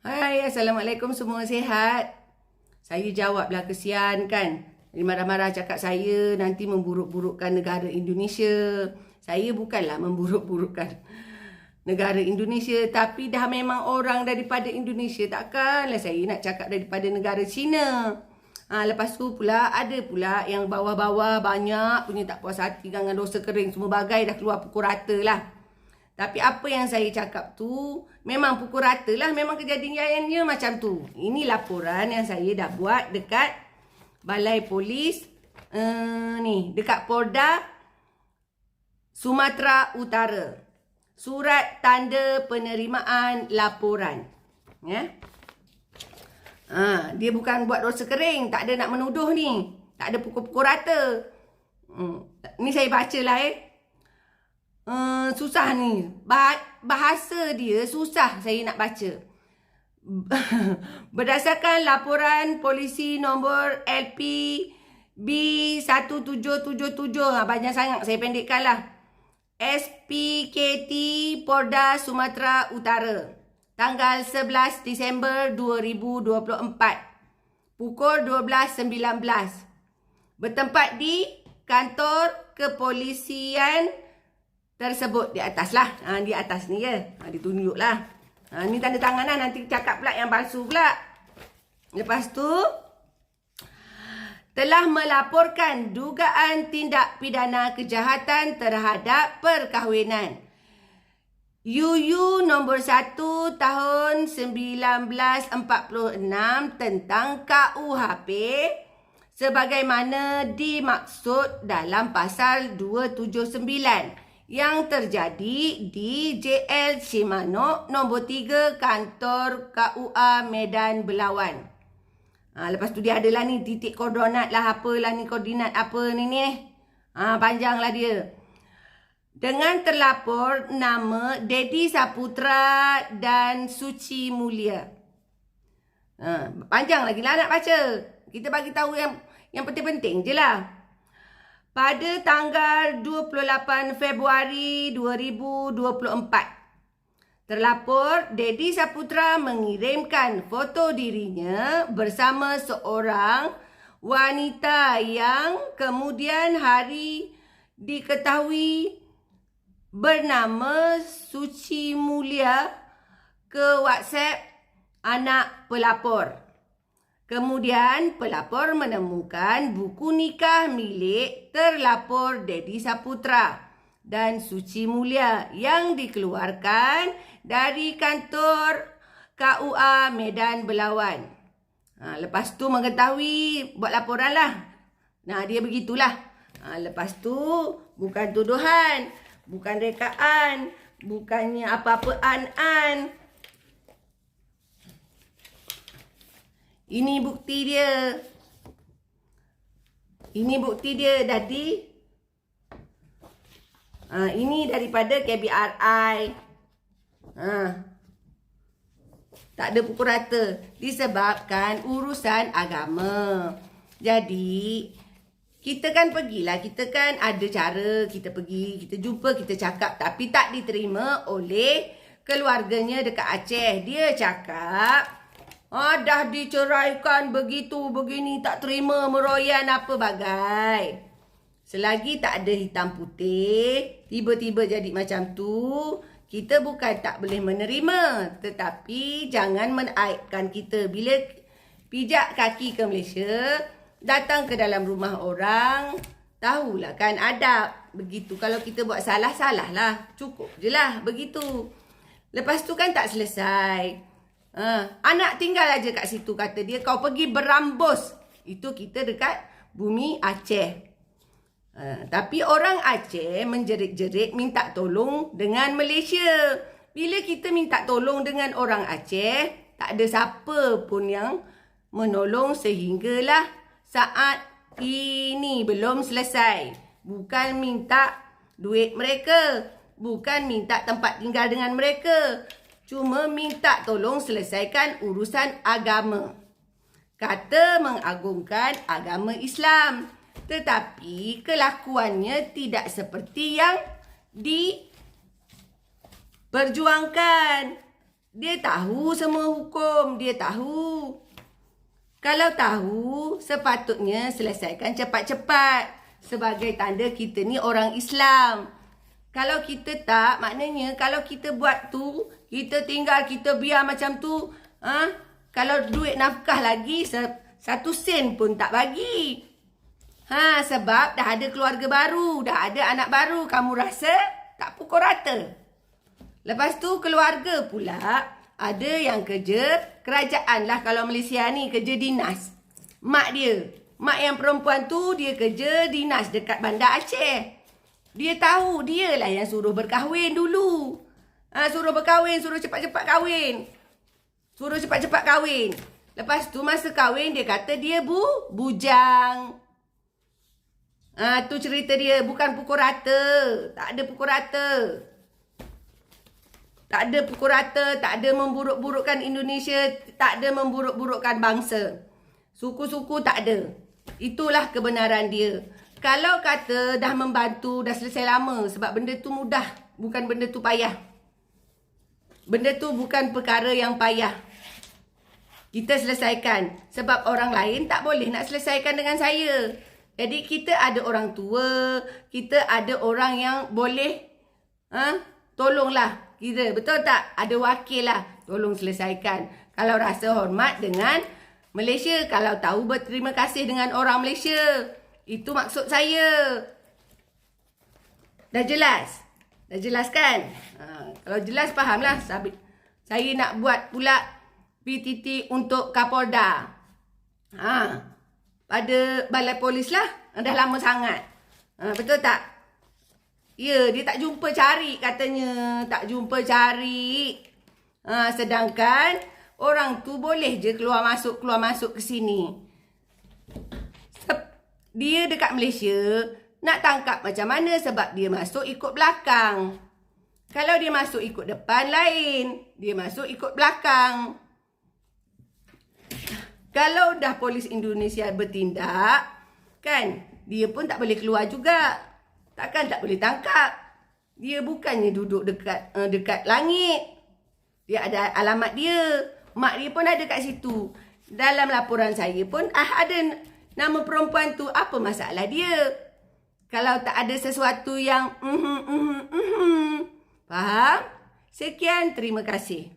Hai, Assalamualaikum, semua sihat? Saya jawablah, kesian kan. Dia marah-marah cakap saya nanti memburuk-burukkan negara Indonesia. Saya bukanlah memburuk-burukkan negara Indonesia, tapi dah memang orang daripada Indonesia. Takkanlah saya nak cakap daripada negara China. Lepas tu pula ada pula yang bawah-bawah banyak punya tak puas hati dengan dosa kering semua bagai dah keluar pukul rata lah. Tapi apa yang saya cakap tu memang pukul rata lah, memang kejadiannya macam tu. Ini laporan yang saya dah buat dekat Balai Polis ni, dekat Polda Sumatera Utara. Surat tanda penerimaan laporan. Ya. Dia bukan buat dosa kering, tak ada nak menuduh ni. Tak ada pukul-pukul rata. Ni saya bacalah susah ni. Bahasa dia susah saya nak baca. Berdasarkan laporan polisi nombor LP B1777, banyak sangat saya pendekkanlah. SPKT Polda Sumatera Utara, tanggal 11 Disember 2024, pukul 12.19. Bertempat di kantor kepolisian tersebut di atas lah. Di atas ni ya. Ditunjuk lah. Ni tanda tangan lah. Nanti cakap pula yang palsu pula. Lepas tu, telah melaporkan dugaan tindak pidana kejahatan terhadap perkahwinan. UU nombor 1 tahun 1946 tentang KUHP sebagaimana dimaksud dalam pasal 279 yang terjadi di JL Simanok nombor 3 kantor KUA Medan Belawan. Lepas tu dia adalah ni titik koordinat lah, apalah ni koordinat apa ni. Panjanglah dia. Dengan terlapor nama Dedi Saputra dan Suci Mulia. Panjang lagi lah nak baca. Kita bagi tahu yang penting-penting je lah. Pada tanggal 28 Februari 2024, terlapor Dedi Saputra mengirimkan foto dirinya bersama seorang wanita yang kemudian hari diketahui bernama Suci Mulia ke WhatsApp anak pelapor. Kemudian pelapor menemukan buku nikah milik terlapor Dedi Saputra dan Suci Mulia yang dikeluarkan dari kantor KUA Medan Belawan. Lepas tu mengetahui buat laporan lah. Dia begitulah. Lepas tu bukan tuduhan, bukan rekaan, bukannya apa-apaan. Ini bukti dia. Ini bukti dia tadi. Ini daripada KBRI. Tak ada pukul rata. Disebabkan urusan agama. Jadi, kita kan pergilah. Kita kan ada cara. Kita pergi, kita jumpa, kita cakap. Tapi tak diterima oleh keluarganya dekat Aceh. Dia cakap, dah diceraikan begitu, begini, tak terima meroyan apa bagai. Selagi tak ada hitam putih, tiba-tiba jadi macam tu, kita bukan tak boleh menerima. Tetapi jangan menaibkan kita. Bila pijak kaki ke Malaysia, datang ke dalam rumah orang, tahulah kan adab. Begitu, kalau kita buat salah, salah lah. Cukup je lah, begitu. Lepas tu kan tak selesai. Anak tinggal aja kat situ, kata dia. Kau pergi berambus. Itu kita dekat bumi Aceh. Tapi orang Aceh menjerit-jerit minta tolong dengan Malaysia. Bila kita minta tolong dengan orang Aceh, tak ada siapa pun yang menolong sehinggalah saat ini belum selesai. Bukan minta duit mereka, bukan minta tempat tinggal dengan mereka. Cuma minta tolong selesaikan urusan agama. Kata mengagungkan agama Islam. Tetapi kelakuannya tidak seperti yang diperjuangkan. Dia tahu semua hukum. Dia tahu. Kalau tahu, sepatutnya selesaikan cepat-cepat. Sebagai tanda kita ni orang Islam. Kalau kita tak, maknanya kalau kita buat tu, kita tinggal, kita biar macam tu. Kalau duit nafkah lagi, 1 sen pun tak bagi. Sebab dah ada keluarga baru, dah ada anak baru. Kamu rasa tak pukul rata. Lepas tu keluarga pula, ada yang kerja kerajaan lah kalau Malaysia ni, kerja dinas. Mak dia, mak yang perempuan tu dia kerja dinas dekat Bandar Aceh. Dia tahu, dia lah yang suruh berkahwin dulu. Suruh berkahwin, suruh cepat-cepat kahwin. Suruh cepat-cepat kahwin. Lepas tu masa kahwin dia kata dia bujang. Tu cerita dia, bukan pukul rata. Tak ada pukul rata. Tak ada pukul rata, tak ada memburuk-burukkan Indonesia, tak ada memburuk-burukkan bangsa. Suku-suku tak ada. Itulah kebenaran dia. Kalau kata dah membantu, dah selesai lama sebab benda tu mudah, bukan benda tu payah. Benda tu bukan perkara yang payah. Kita selesaikan sebab orang lain tak boleh nak selesaikan dengan saya. Jadi kita ada orang tua, kita ada orang yang boleh tolonglah. Kita, betul tak? Ada wakil lah. Tolong selesaikan. Kalau rasa hormat dengan Malaysia. Kalau tahu berterima kasih dengan orang Malaysia. Itu maksud saya. Dah jelas? Dah jelas kan? Kalau jelas fahamlah. Saya nak buat pula PTT untuk Kapolda. Pada balai polis lah. Dah lama sangat. Betul tak? Ya, dia tak jumpa cari katanya. Tak jumpa cari. Sedangkan orang tu boleh je keluar masuk ke sini. Dia dekat Malaysia, nak tangkap macam mana sebab dia masuk ikut belakang. Kalau dia masuk ikut depan lain, dia masuk ikut belakang. Kalau dah polis Indonesia bertindak, kan, dia pun tak boleh keluar juga. Takkan tak boleh tangkap. Dia bukannya duduk dekat langit. Dia ada alamat dia. Mak dia pun ada kat situ. Dalam laporan saya pun ada nama perempuan tu. Apa masalah dia? Kalau tak ada sesuatu yang faham? Sekian, terima kasih.